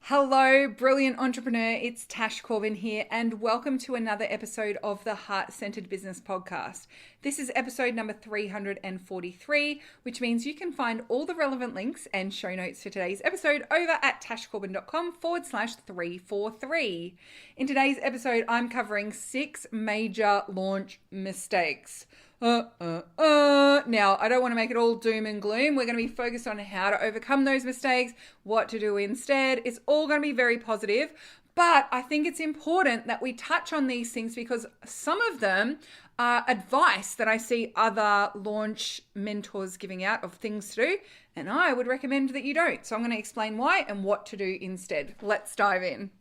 Hello, brilliant entrepreneur. It's Tash Corbin here, and welcome to another episode of the Heart Centered Business Podcast. This is episode number 343, which means you can find all the relevant links and show notes for today's episode over at tashcorbin.com/343. In today's episode, I'm covering 6 major launch mistakes. Now, I don't want to make it all doom and gloom. We're going to be focused on how to overcome those mistakes, what to do instead. It's all going to be very positive, but I think it's important that we touch on these things because some of them are advice that I see other launch mentors giving out of things to do, and I would recommend that you don't. So I'm going to explain why and what to do instead. Let's dive in.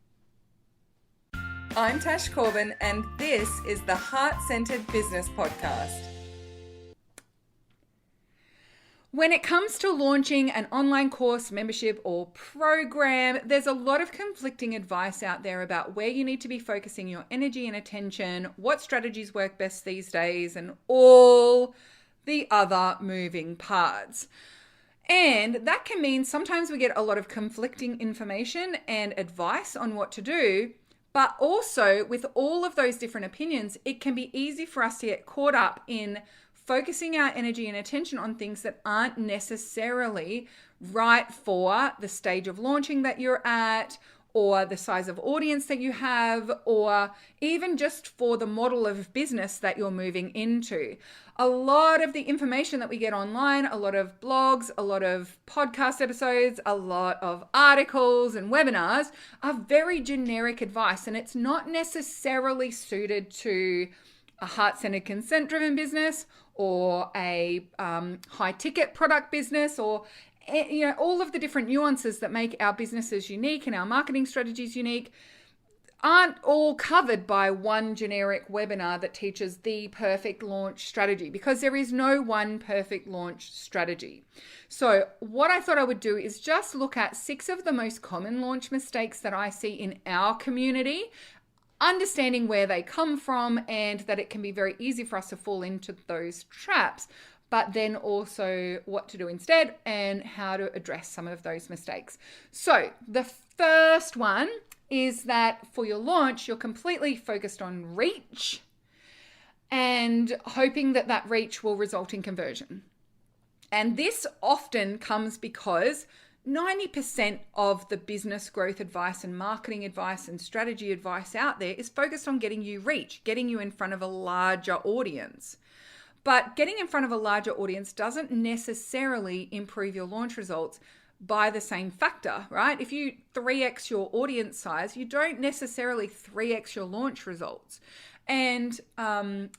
I'm Tash Corbin, and this is the Heart Centered Business Podcast. When it comes to launching an online course, membership, or program, there's a lot of conflicting advice out there about where you need to be focusing your energy and attention, what strategies work best these days, and all the other moving parts. And that can mean sometimes we get a lot of conflicting information and advice on what to do. But also with all of those different opinions, it can be easy for us to get caught up in focusing our energy and attention on things that aren't necessarily right for the stage of launching that you're at, or the size of audience that you have, or even just for the model of business that you're moving into. A lot of the information that we get online, a lot of blogs, a lot of podcast episodes, a lot of articles and webinars are very generic advice, and it's not necessarily suited to a heart-centered, consent-driven business or a high-ticket product business, or all of the different nuances that make our businesses unique and our marketing strategies unique aren't all covered by one generic webinar that teaches the perfect launch strategy, because there is no one perfect launch strategy. So what I thought I would do is just look at 6 of the most common launch mistakes that I see in our community, understanding where they come from, and that it can be very easy for us to fall into those traps, but then also what to do instead and how to address some of those mistakes. So the first one is that for your launch, you're completely focused on reach and hoping that that reach will result in conversion. And this often comes because 90% of the business growth advice and marketing advice and strategy advice out there is focused on getting you reach, getting you in front of a larger audience. But getting in front of a larger audience doesn't necessarily improve your launch results by the same factor, right? If you 3x your audience size, you don't necessarily 3x your launch results. And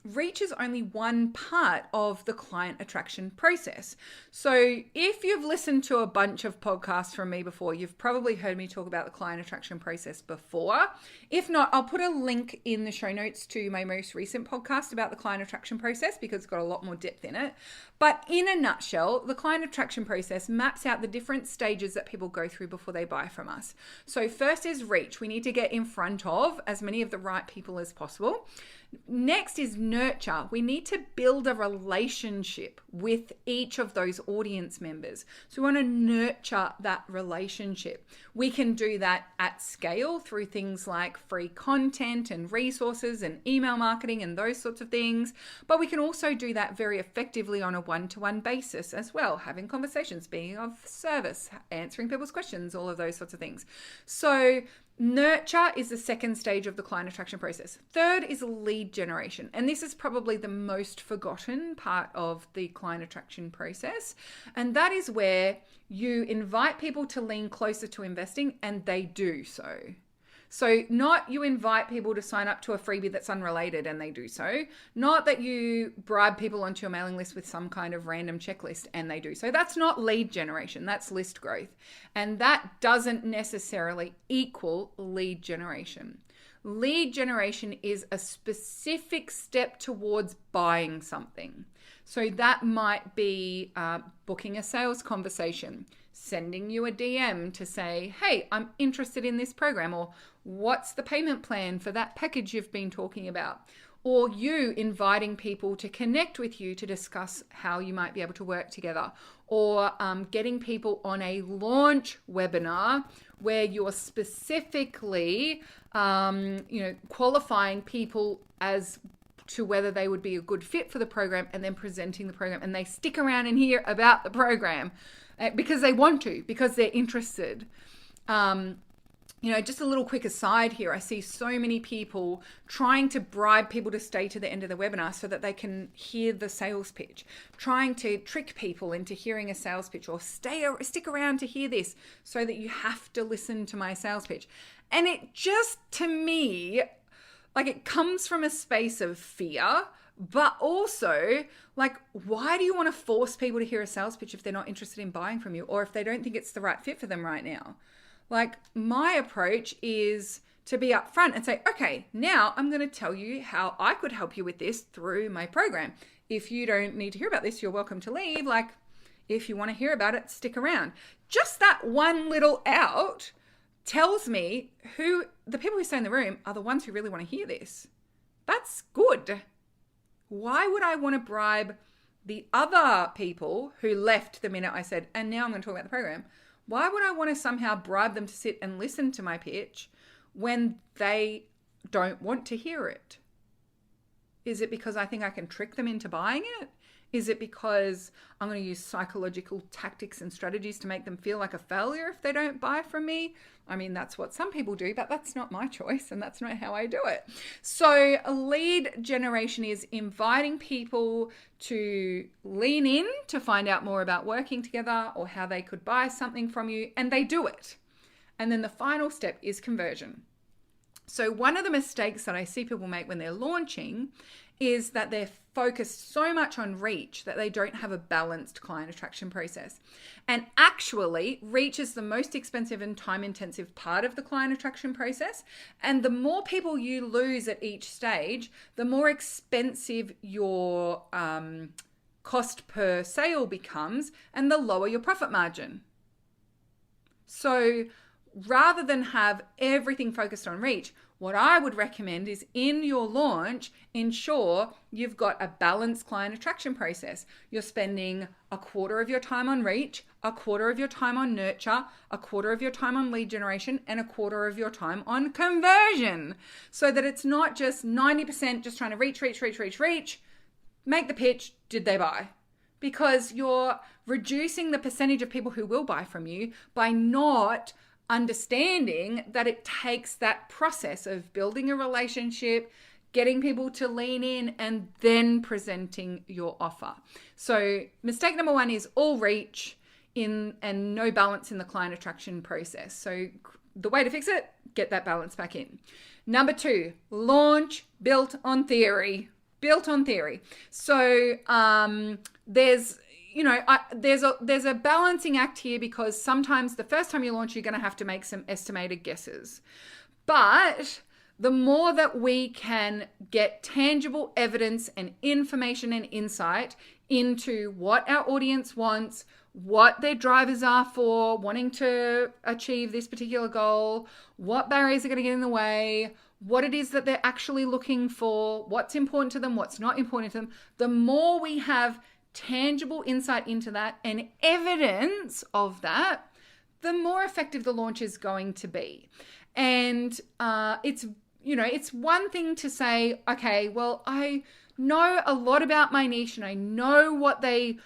reach is only one part of the client attraction process. So if you've listened to a bunch of podcasts from me before, you've probably heard me talk about the client attraction process before. If not, I'll put a link in the show notes to my most recent podcast about the client attraction process, because it's got a lot more depth in it. But in a nutshell, the client attraction process maps out the different stages that people go through before they buy from us. So first is reach. We need to get in front of as many of the right people as possible. Next is nurture. We need to build a relationship with each of those audience members. So we want to nurture that relationship. We can do that at scale through things like free content and resources and email marketing and those sorts of things. But we can also do that very effectively on a one-to-one basis as well, having conversations, being of service, answering people's questions, all of those sorts of things. So nurture is the second stage of the client attraction process. Third is lead generation. And this is probably the most forgotten part of the client attraction process. And that is where you invite people to lean closer to investing, and they do so. So not you invite people to sign up to a freebie that's unrelated and they do so. Not that you bribe people onto your mailing list with some kind of random checklist and they do so. That's not lead generation, that's list growth. And that doesn't necessarily equal lead generation. Lead generation is a specific step towards buying something. So that might be booking a sales conversation, sending you a DM to say, hey, I'm interested in this program, or what's the payment plan for that package you've been talking about? or you inviting people to connect with you to discuss how you might be able to work together, or getting people on a launch webinar where you're specifically, qualifying people as to whether they would be a good fit for the program, and then presenting the program, and they stick around and hear about the program because they want to, because they're interested. Just a little quick aside here. I see so many people trying to bribe people to stay to the end of the webinar so that they can hear the sales pitch, trying to trick people into hearing a sales pitch, or stick around to hear this so that you have to listen to my sales pitch. And it just, to me, like, it comes from a space of fear, but also, like, why do you want to force people to hear a sales pitch if they're not interested in buying from you, or if they don't think it's the right fit for them right now? Like, my approach is to be upfront and say, okay, now I'm going to tell you how I could help you with this through my program. If you don't need to hear about this, you're welcome to leave. Like, if you want to hear about it, stick around. Just that one little out tells me who the people who stay in the room are the ones who really want to hear this. That's good. Why would I want to bribe the other people who left the minute I said, and now I'm going to talk about the program? Why would I want to somehow bribe them to sit and listen to my pitch when they don't want to hear it? Is it because I think I can trick them into buying it? Is it because I'm going to use psychological tactics and strategies to make them feel like a failure if they don't buy from me? I mean, that's what some people do, but that's not my choice, and that's not how I do it. So lead generation is inviting people to lean in to find out more about working together or how they could buy something from you, and they do it. And then the final step is conversion. So one of the mistakes that I see people make when they're launching is that they're focused so much on reach that they don't have a balanced client attraction process. And actually, reach is the most expensive and time-intensive part of the client attraction process. And the more people you lose at each stage, the more expensive your cost per sale becomes, and the lower your profit margin. So rather than have everything focused on reach, what I would recommend is in your launch, ensure you've got a balanced client attraction process. You're spending a quarter of your time on reach, a quarter of your time on nurture, a quarter of your time on lead generation, and a quarter of your time on conversion. So that it's not just 90% just trying to reach. Make the pitch, did they buy? Because you're reducing the percentage of people who will buy from you by not understanding that it takes that process of building a relationship, getting people to lean in, and then presenting your offer. So mistake number one is all reach and no balance in the client attraction process. So the way to fix it, get that balance back in. Number two, launch built on theory. So there's a balancing act here, because sometimes the first time you launch, you're going to have to make some estimated guesses. But the more that we can get tangible evidence and information and insight into what our audience wants, what their drivers are for wanting to achieve this particular goal, what barriers are going to get in the way, what it is that they're actually looking for, what's important to them, what's not important to them, the more we have tangible insight into that and evidence of that, the more effective the launch is going to be. And it's one thing to say, okay, well, I know a lot about my niche and I know what they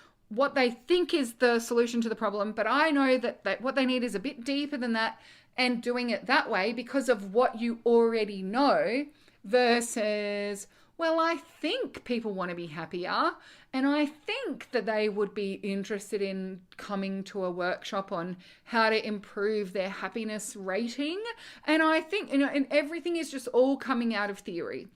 think is the solution to the problem, but I know that what they need is a bit deeper than that, and doing it that way because of what you already know, versus, well, I think people want to be happier, and I think that they would be interested in coming to a workshop on how to improve their happiness rating. And I think, and everything is just all coming out of theory.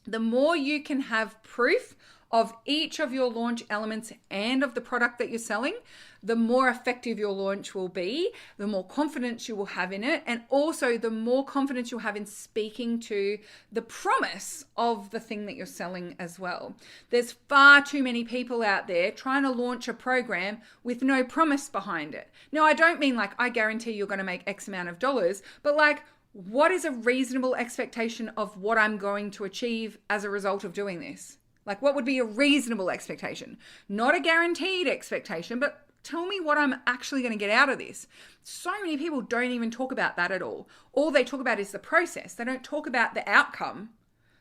The more you can have proof of each of your launch elements and of the product that you're selling, the more effective your launch will be, the more confidence you will have in it, and also the more confidence you'll have in speaking to the promise of the thing that you're selling as well. There's far too many people out there trying to launch a program with no promise behind it. Now, I don't mean like, I guarantee you're going to make X amount of dollars, but like, what is a reasonable expectation of what I'm going to achieve as a result of doing this? Like, what would be a reasonable expectation? Not a guaranteed expectation, but tell me what I'm actually going to get out of this. So many people don't even talk about that at all. All they talk about is the process. They don't talk about the outcome.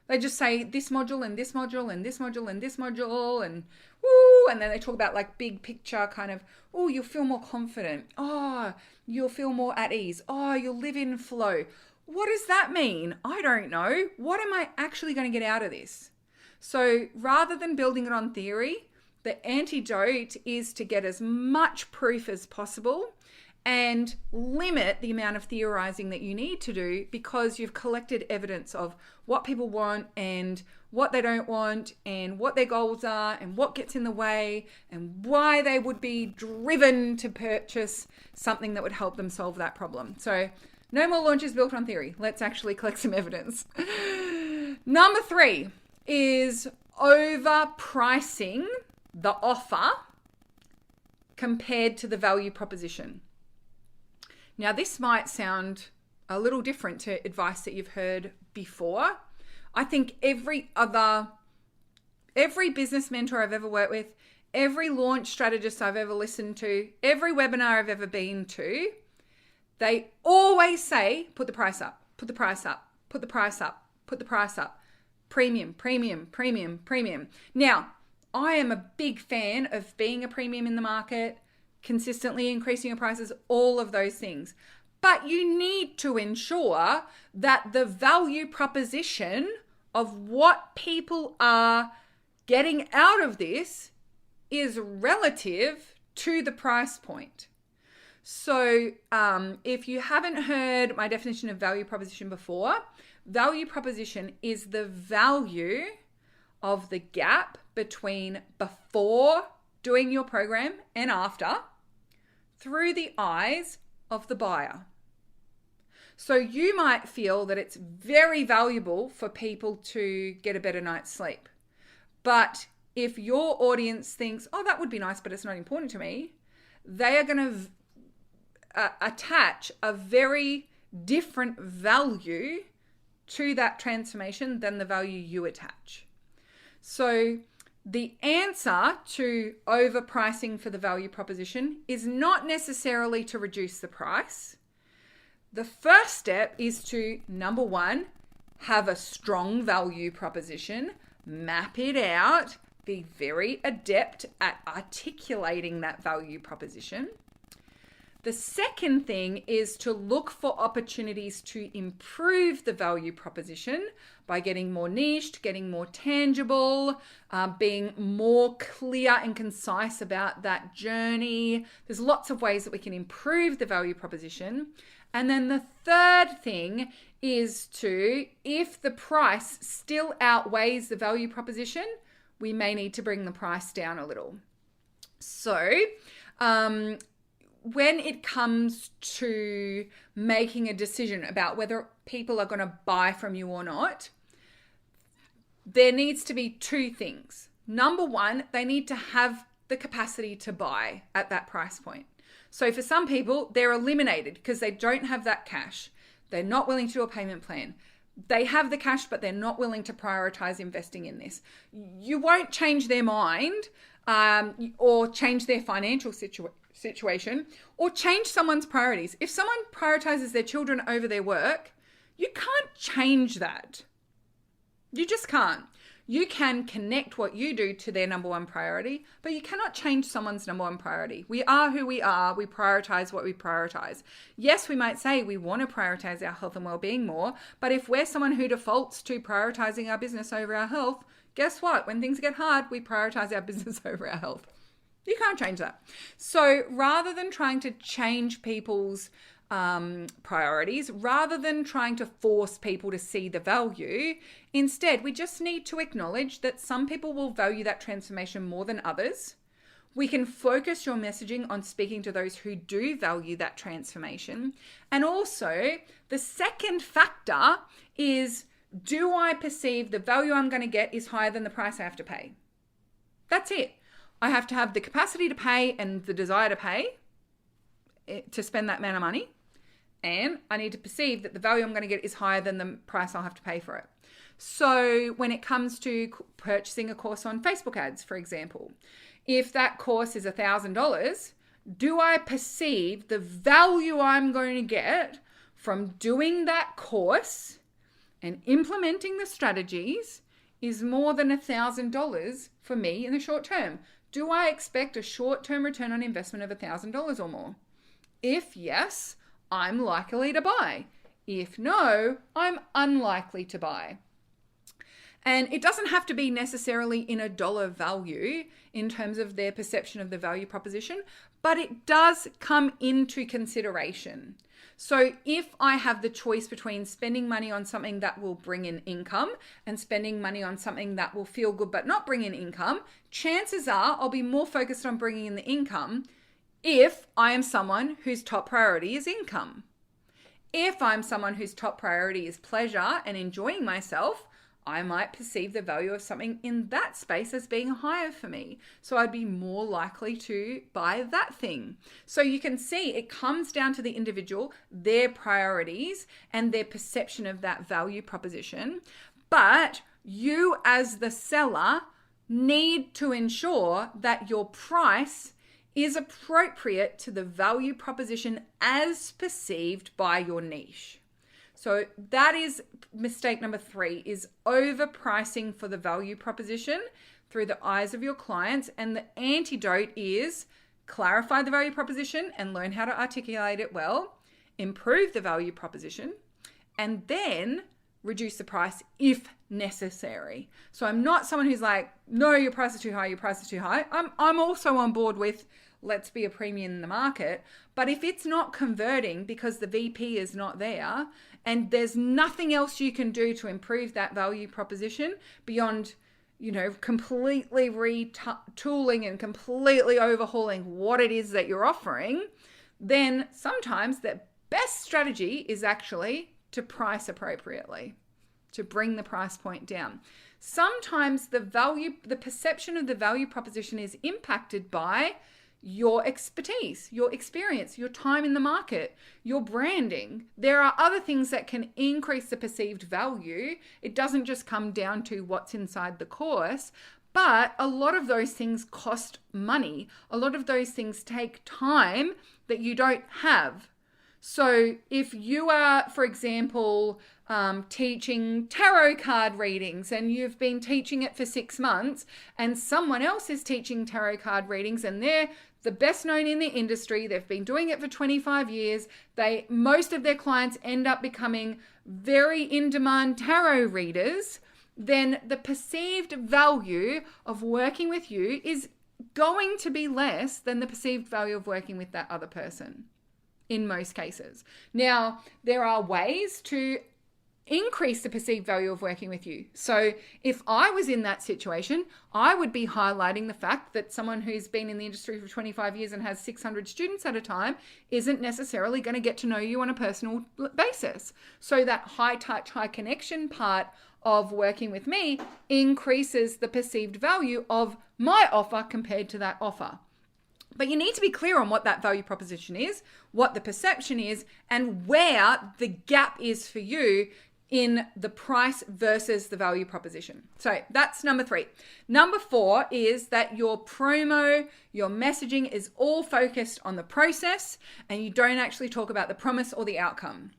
They just say this module and this module and this module and this module and woo, and then they talk about like big picture kind of, oh, you'll feel more confident. Oh, you'll feel more at ease. Oh, you'll live in flow. What does that mean? I don't know. What am I actually going to get out of this? So rather than building it on theory, the antidote is to get as much proof as possible and limit the amount of theorizing that you need to do, because you've collected evidence of what people want and what they don't want and what their goals are and what gets in the way and why they would be driven to purchase something that would help them solve that problem. So no more launches built on theory. Let's actually collect some evidence. Number 3 is overpricing the offer compared to the value proposition. Now, this might sound a little different to advice that you've heard before. I think every business mentor I've ever worked with, every launch strategist I've ever listened to, every webinar I've ever been to, they always say, put the price up, put the price up, put the price up, put the price up. Premium, premium, premium, premium. Now, I am a big fan of being a premium in the market, consistently increasing your prices, all of those things. But you need to ensure that the value proposition of what people are getting out of this is relative to the price point. So if you haven't heard my definition of value proposition before, value proposition is the value of the gap between before doing your program and after through the eyes of the buyer. So you might feel that it's very valuable for people to get a better night's sleep. But if your audience thinks, oh, that would be nice, but it's not important to me, they are going to attach a very different value to that transformation than the value you attach. So the answer to overpricing for the value proposition is not necessarily to reduce the price. The first step is to, number 1, have a strong value proposition, map it out, be very adept at articulating that value proposition. The second thing is to look for opportunities to improve the value proposition by getting more niched, getting more tangible, being more clear and concise about that journey. There's lots of ways that we can improve the value proposition. And then the third thing is to, if the price still outweighs the value proposition, we may need to bring the price down a little. So, when it comes to making a decision about whether people are going to buy from you or not, there needs to be 2 things. Number 1, they need to have the capacity to buy at that price point. So for some people, they're eliminated because they don't have that cash. They're not willing to do a payment plan. They have the cash, but they're not willing to prioritize investing in this. You won't change their mind or change their financial situation or change someone's priorities. If someone prioritizes their children over their work, you can't change that. You just can't. You can connect what you do to their number 1 priority, but you cannot change someone's number 1 priority. We are who we are. We prioritize what we prioritize. Yes, we might say we want to prioritize our health and well-being more, but if we're someone who defaults to prioritizing our business over our health, guess what? When things get hard, we prioritize our business over our health. You can't change that. So rather than trying to change people's priorities, rather than trying to force people to see the value, instead, we just need to acknowledge that some people will value that transformation more than others. We can focus your messaging on speaking to those who do value that transformation. And also, the second factor is, do I perceive the value I'm going to get is higher than the price I have to pay? That's it. I have to have the capacity to pay and the desire to pay to spend that amount of money. and I need to perceive that the value I'm going to get is higher than the price I'll have to pay for it. So when it comes to purchasing a course on Facebook ads, for example, if that course is $1,000, do I perceive the value I'm going to get from doing that course and implementing the strategies is more than $1,000 for me in the short term? Do I expect a short-term return on investment of $1,000 or more? If yes, I'm likely to buy. If no, I'm unlikely to buy. And it doesn't have to be necessarily in a dollar value in terms of their perception of the value proposition, but it does come into consideration. So if I have the choice between spending money on something that will bring in income and spending money on something that will feel good but not bring in income, chances are I'll be more focused on bringing in the income if I am someone whose top priority is income. If I'm someone whose top priority is pleasure and enjoying myself, I might perceive the value of something in that space as being higher for me. So I'd be more likely to buy that thing. So you can see it comes down to the individual, their priorities, and their perception of that value proposition. But you as the seller need to ensure that your price is appropriate to the value proposition as perceived by your niche. So that is mistake number 3, is overpricing for the value proposition through the eyes of your clients. And the antidote is clarify the value proposition and learn how to articulate it well, improve the value proposition, and then reduce the price if necessary. So I'm not someone who's like, no, your price is too high, your price is too high. I'm also on board with let's be a premium in the market. But if it's not converting because the VP is not there and there's nothing else you can do to improve that value proposition beyond, completely retooling and completely overhauling what it is that you're offering, then sometimes the best strategy is actually to price appropriately, to bring the price point down. Sometimes the perception of the value proposition is impacted by your expertise, your experience, your time in the market, your branding. There are other things that can increase the perceived value. It doesn't just come down to what's inside the course, but a lot of those things cost money. A lot of those things take time that you don't have. So if you are, for example, teaching tarot card readings and you've been teaching it for 6 months and someone else is teaching tarot card readings and they're the best known in the industry, they've been doing it for 25 years, most of their clients end up becoming very in-demand tarot readers, then the perceived value of working with you is going to be less than the perceived value of working with that other person in most cases. Now, there are ways to increase the perceived value of working with you. So if I was in that situation, I would be highlighting the fact that someone who's been in the industry for 25 years and has 600 students at a time isn't necessarily going to get to know you on a personal basis. So that high touch, high connection part of working with me increases the perceived value of my offer compared to that offer. But you need to be clear on what that value proposition is, what the perception is, and where the gap is for you in the price versus the value proposition. So that's number 3. Number 4 is that your promo, your messaging is all focused on the process and you don't actually talk about the promise or the outcome.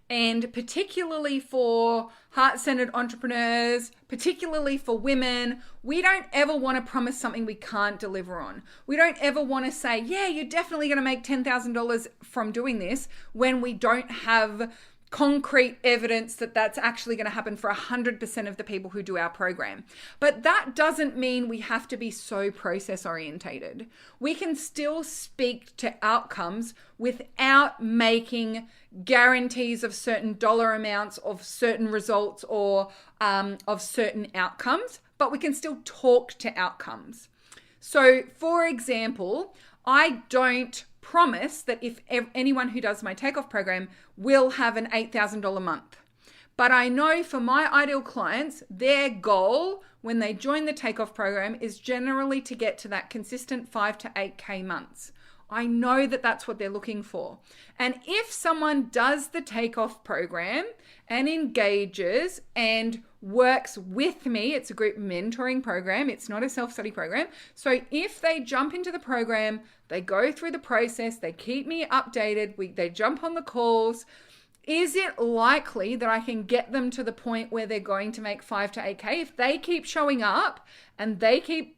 And particularly for heart-centered entrepreneurs, particularly for women, we don't ever want to promise something we can't deliver on. We don't ever want to say, yeah, you're definitely going to make $10,000 from doing this when we don't have concrete evidence that that's actually going to happen for 100% of the people who do our program. But that doesn't mean we have to be so process orientated. We can still speak to outcomes without making guarantees of certain dollar amounts, of certain results, or of certain outcomes, but we can still talk to outcomes. So for example, I don't promise that if anyone who does my takeoff program will have an $8,000 month. But I know for my ideal clients, their goal when they join the takeoff program is generally to get to that consistent 5 to 8K months. I know that that's what they're looking for. And if someone does the takeoff program and engages and works with me, it's a group mentoring program, it's not a self-study program. So if they jump into the program, they go through the process, they keep me updated, they jump on the calls, is it likely that I can get them to the point where they're going to make 5 to 8K? If they keep showing up and they keep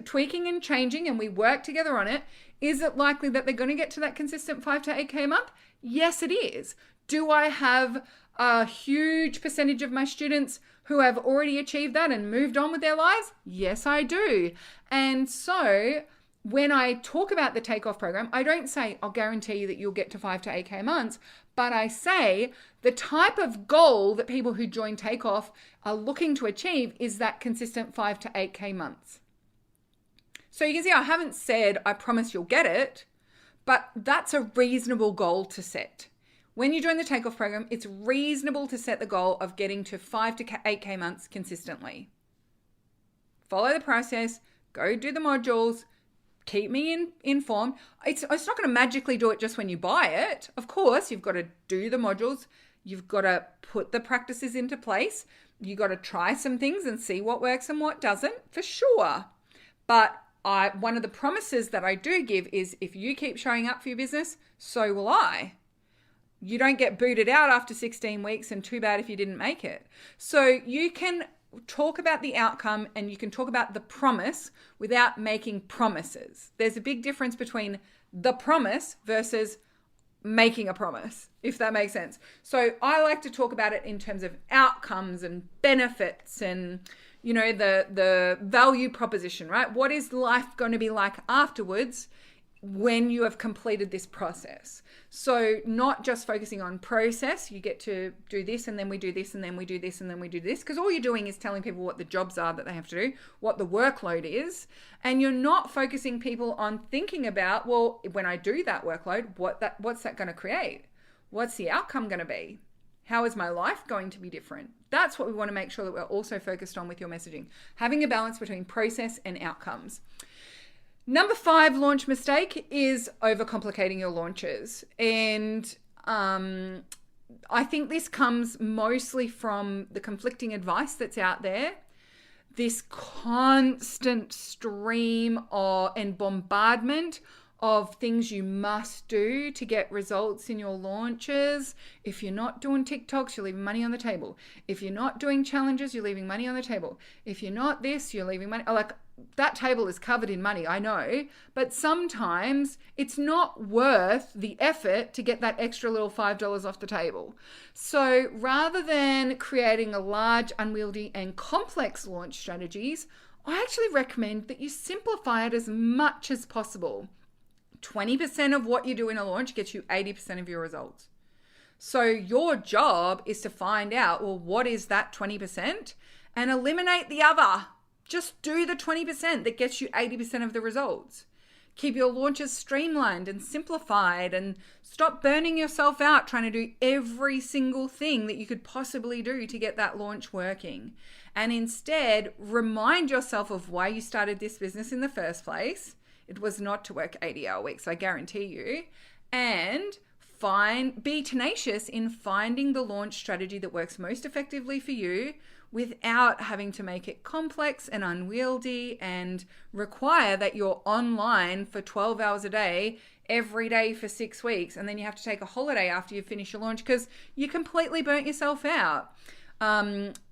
tweaking and changing and we work together on it, is it likely that they're going to get to that consistent 5 to 8K a month? Yes, it is. Do I have a huge percentage of my students who have already achieved that and moved on with their lives? Yes, I do. And so when I talk about the takeoff program, I don't say, I'll guarantee you that you'll get to 5 to 8K months, but I say the type of goal that people who join takeoff are looking to achieve is that consistent 5 to 8K months. So you can see I haven't said, I promise you'll get it, but that's a reasonable goal to set. When you join the takeoff program, it's reasonable to set the goal of getting to 5 to 8K months consistently. Follow the process, go do the modules, keep me informed. It's not going to magically do it just when you buy it. Of course, you've got to do the modules. You've got to put the practices into place. You've got to try some things and see what works and what doesn't, for sure. But one of the promises that I do give is if you keep showing up for your business, so will I. You don't get booted out after 16 weeks and too bad if you didn't make it. So you can talk about the outcome and you can talk about the promise without making promises. There's a big difference between the promise versus making a promise, if that makes sense. So I like to talk about it in terms of outcomes and benefits and the value proposition, right? What is life going to be like afterwards when you have completed this process? So not just focusing on process, you get to do this and then we do this and then we do this and then we do this, because all you're doing is telling people what the jobs are that they have to do, what the workload is, and you're not focusing people on thinking about, well, when I do that workload, what's that going to create? What's the outcome going to be? How is my life going to be different? That's what we want to make sure that we're also focused on with your messaging. Having a balance between process and outcomes. Number 5 launch mistake is overcomplicating your launches. And I think this comes mostly from the conflicting advice that's out there. This constant stream and bombardment of things you must do to get results in your launches. If you're not doing TikToks, you're leaving money on the table. If you're not doing challenges, you're leaving money on the table. If you're not this, you're leaving money. Like, that table is covered in money, I know, but sometimes it's not worth the effort to get that extra little $5 off the table. So rather than creating a large, unwieldy, and complex launch strategies, I actually recommend that you simplify it as much as possible. 20% of what you do in a launch gets you 80% of your results. So your job is to find out, well, what is that 20% and eliminate the other. Just do the 20% that gets you 80% of the results. Keep your launches streamlined and simplified and stop burning yourself out trying to do every single thing that you could possibly do to get that launch working. And instead, remind yourself of why you started this business in the first place. It was not to work 80-hour weeks, I guarantee you. And be tenacious in finding the launch strategy that works most effectively for you without having to make it complex and unwieldy and require that you're online for 12 hours a day, every day for 6 weeks. And then you have to take a holiday after you finish your launch because you completely burnt yourself out.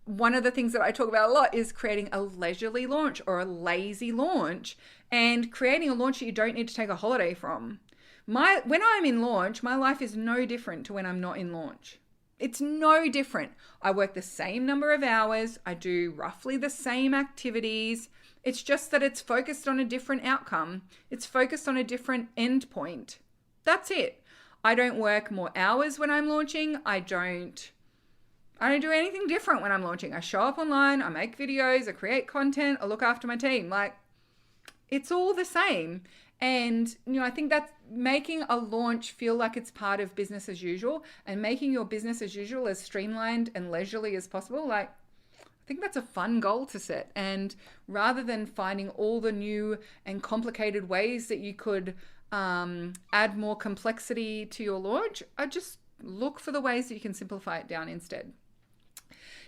One of the things that I talk about a lot is creating a leisurely launch or a lazy launch and creating a launch that you don't need to take a holiday from. When I'm in launch, my life is no different to when I'm not in launch. It's no different. I work the same number of hours. I do roughly the same activities. It's just that it's focused on a different outcome. It's focused on a different endpoint. That's it. I don't work more hours when I'm launching. I don't do anything different when I'm launching. I show up online, I make videos, I create content, I look after my team. Like, it's all the same. And, I think that's making a launch feel like it's part of business as usual and making your business as usual as streamlined and leisurely as possible. Like, I think that's a fun goal to set. And rather than finding all the new and complicated ways that you could add more complexity to your launch, I just look for the ways that you can simplify it down instead.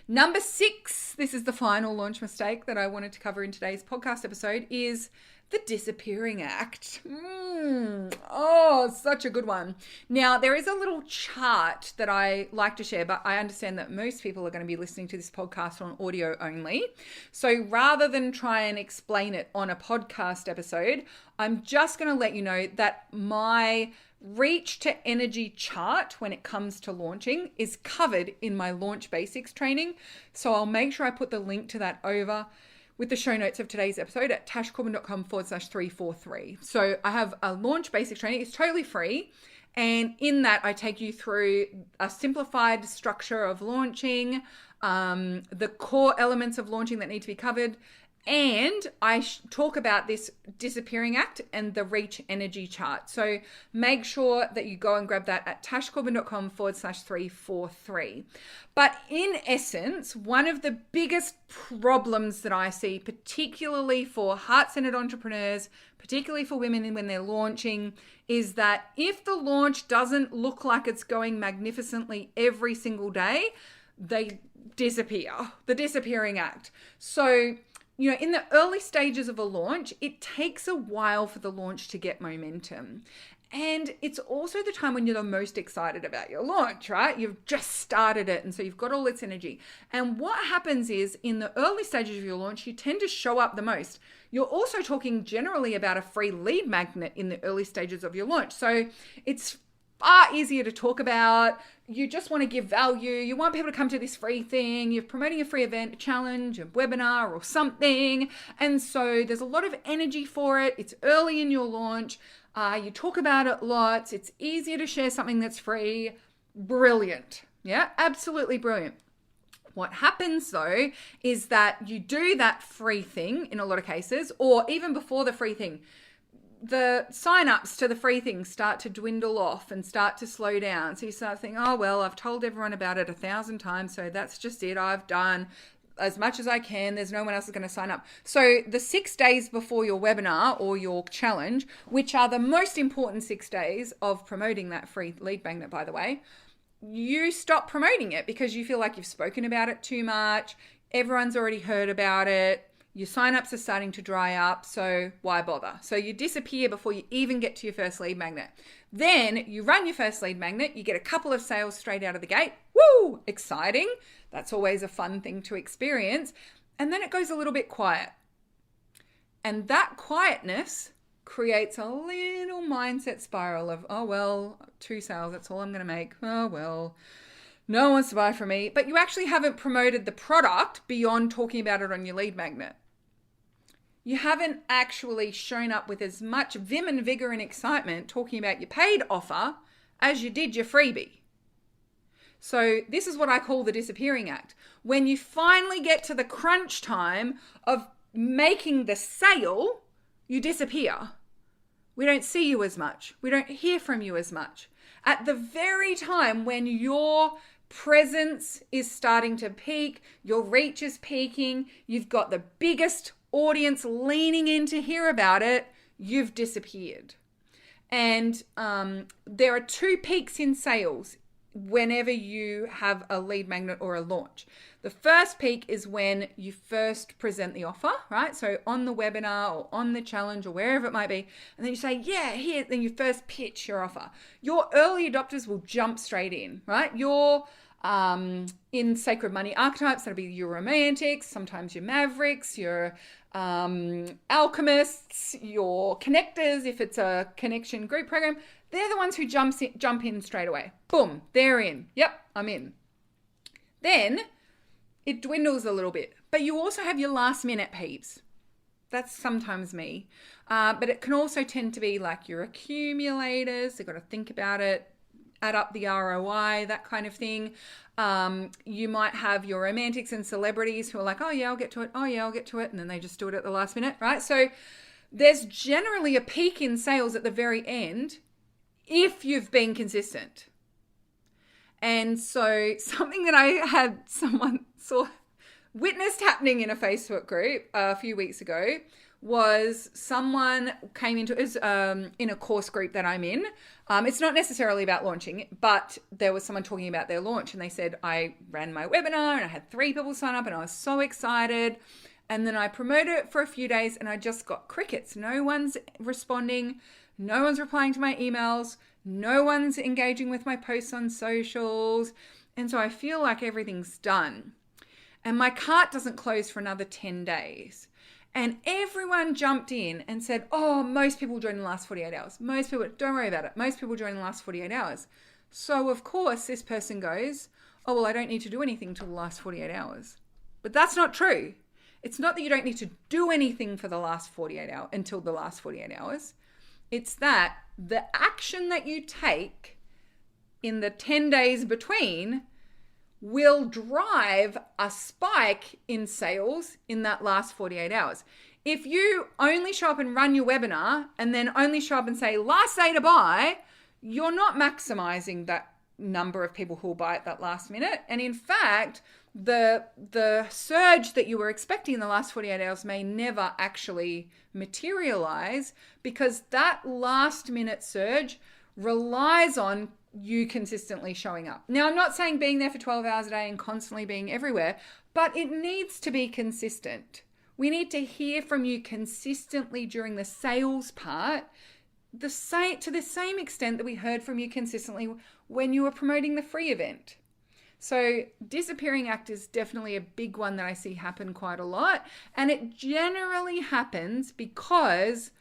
Number 6, this is the final launch mistake that I wanted to cover in today's podcast episode, is the disappearing act. Such a good one. Now, there is a little chart that I like to share, but I understand that most people are going to be listening to this podcast on audio only. So rather than try and explain it on a podcast episode, I'm just going to let you know that my reach to energy chart when it comes to launching is covered in my Launch Basics training. So I'll make sure I put the link to that over with the show notes of today's episode at tashcorbin.com/343. So I have a Launch Basics training. It's totally free. And in that, I take you through a simplified structure of launching, the core elements of launching that need to be covered. And I talk about this disappearing act and the reach energy chart. So make sure that you go and grab that at tashcorbin.com/343. But in essence, one of the biggest problems that I see, particularly for heart-centered entrepreneurs, particularly for women when they're launching, is that if the launch doesn't look like it's going magnificently every single day, they disappear, the disappearing act. So in the early stages of a launch, it takes a while for the launch to get momentum. And it's also the time when you're the most excited about your launch, right? You've just started it, and so you've got all its energy. And what happens is, in the early stages of your launch, you tend to show up the most. You're also talking generally about a free lead magnet in the early stages of your launch. So it's far easier to talk about. You just want to give value. You want people to come to this free thing. You're promoting a free event, a challenge, a webinar or something. And so there's a lot of energy for it. It's early in your launch. You talk about it lots. It's easier to share something that's free. Brilliant. Yeah, absolutely brilliant. What happens though is that you do that free thing in a lot of cases, or even before the free thing, the sign-ups to the free things start to dwindle off and start to slow down. So you start thinking, oh, well, I've told everyone about it 1,000 times, so that's just it. I've done as much as I can. There's no one else is going to sign up. So the 6 days before your webinar or your challenge, which are the most important 6 days of promoting that free lead magnet, by the way, you stop promoting it because you feel like you've spoken about it too much. Everyone's already heard about it. Your signups are starting to dry up, so why bother? So you disappear before you even get to your first lead magnet. Then you run your first lead magnet, you get a couple of sales straight out of the gate. Woo! Exciting. That's always a fun thing to experience. And then it goes a little bit quiet. And that quietness creates a little mindset spiral of, oh, well, 2 sales, that's all I'm going to make. Oh, well, no one wants to buy from me. But you actually haven't promoted the product beyond talking about it on your lead magnet. You haven't actually shown up with as much vim and vigor and excitement talking about your paid offer as you did your freebie. So this is what I call the disappearing act. When you finally get to the crunch time of making the sale, you disappear. We don't see you as much. We don't hear from you as much. At the very time when your presence is starting to peak, your reach is peaking, you've got the biggest audience leaning in to hear about it, you've disappeared. And there are 2 peaks in sales whenever you have a lead magnet or a launch. The first peak is when you first present the offer, right? So on the webinar or on the challenge or wherever it might be, and then you say, yeah, here, then you first pitch your offer. Your early adopters will jump straight in, right? Your in Sacred Money archetypes, that'll be your romantics, sometimes your mavericks, your alchemists, your connectors, if it's a connection group program. They're the ones who jump in straight away. Boom, they're in. Yep, I'm in. Then it dwindles a little bit. But you also have your last minute peeps. That's sometimes me. But it can also tend to be like your accumulators. They've got to think about it, add up the ROI, that kind of thing. You might have your romantics and celebrities who are like, oh yeah, I'll get to it. Oh yeah, I'll get to it. And then they just do it at the last minute, right? So there's generally a peak in sales at the very end if you've been consistent. And so something that I had witnessed happening in a Facebook group a few weeks ago was someone came into in a course group that I'm in. It's not necessarily about launching, but there was someone talking about their launch, and they said, I ran my webinar and I had 3 people sign up and I was so excited. And then I promoted it for a few days and I just got crickets. No one's responding. No one's replying to my emails. No one's engaging with my posts on socials. And so I feel like everything's done. And my cart doesn't close for another 10 days. And everyone jumped in and said, oh, most people join in the last 48 hours. Most people, don't worry about it. Most people join in the last 48 hours. So of course, this person goes, oh, well, I don't need to do anything till the last 48 hours. But that's not true. It's not that you don't need to do anything for the last 48 hours until the last 48 hours. It's that the action that you take in the 10 days between will drive a spike in sales in that last 48 hours. If you only show up and run your webinar and then only show up and say last day to buy, you're not maximizing that number of people who will buy at that last minute. And in fact, the surge that you were expecting in the last 48 hours may never actually materialize, because that last minute surge relies on you consistently showing up. Now, I'm not saying being there for 12 hours a day and constantly being everywhere, but it needs to be consistent. We need to hear from you consistently during the sales part, to the same extent that we heard from you consistently when you were promoting the free event. So disappearing act is definitely a big one that I see happen quite a lot. And it generally happens because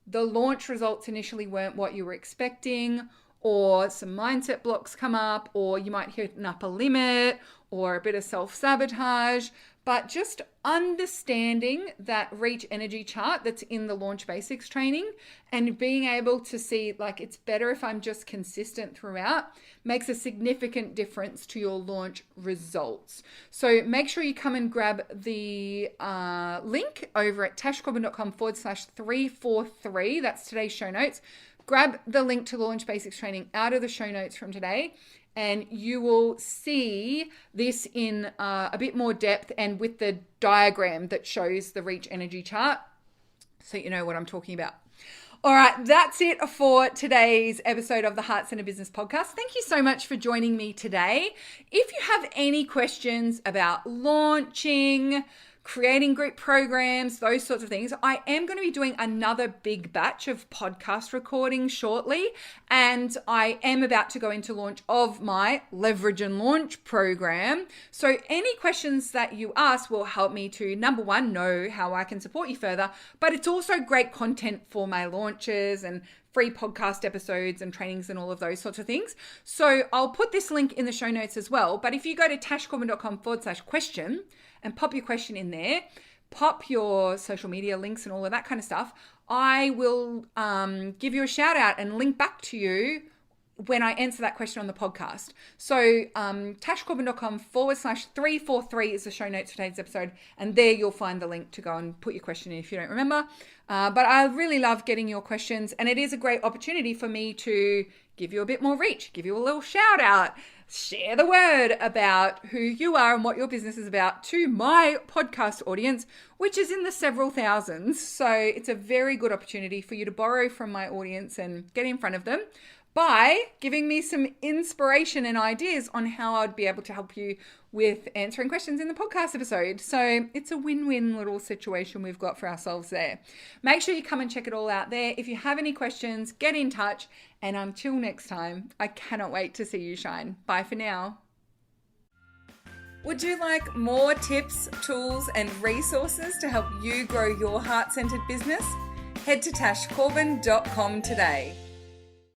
the launch results initially weren't what you were expecting, or some mindset blocks come up, or you might hit an upper limit, or a bit of self-sabotage. But just understanding that reach energy chart that's in the Launch Basics training and being able to see, like, it's better if I'm just consistent throughout, makes a significant difference to your launch results. So make sure you come and grab the link over at tashcorbin.com/343. That's today's show notes. Grab the link to the Launch Basics training out of the show notes from today, and you will see this in a bit more depth and with the diagram that shows the reach energy chart, so you know what I'm talking about. All right, that's it for today's episode of the Heart Centered Business Podcast. Thank you so much for joining me today. If you have any questions about launching, creating group programs, those sorts of things, I am going to be doing another big batch of podcast recordings shortly. And I am about to go into launch of my Leverage and Launch program. So any questions that you ask will help me to, number one, know how I can support you further. But it's also great content for my launches and free podcast episodes and trainings and all of those sorts of things. So I'll put this link in the show notes as well. But if you go to tashcorbin.com/question and pop your question in there, pop your social media links and all of that kind of stuff, I will give you a shout out and link back to you when I answer that question on the podcast. So tashcorbin.com/343 is the show notes for today's episode. And there you'll find the link to go and put your question in if you don't remember. But I really love getting your questions. And it is a great opportunity for me to give you a bit more reach, give you a little shout out, share the word about who you are and what your business is about to my podcast audience, which is in the several thousands. So it's a very good opportunity for you to borrow from my audience and get in front of them by giving me some inspiration and ideas on how I'd be able to help you with answering questions in the podcast episode. So it's a win-win little situation we've got for ourselves there. Make sure you come and check it all out there. If you have any questions, get in touch. And until next time, I cannot wait to see you shine. Bye for now. Would you like more tips, tools, and resources to help you grow your heart-centered business? Head to tashcorbin.com today.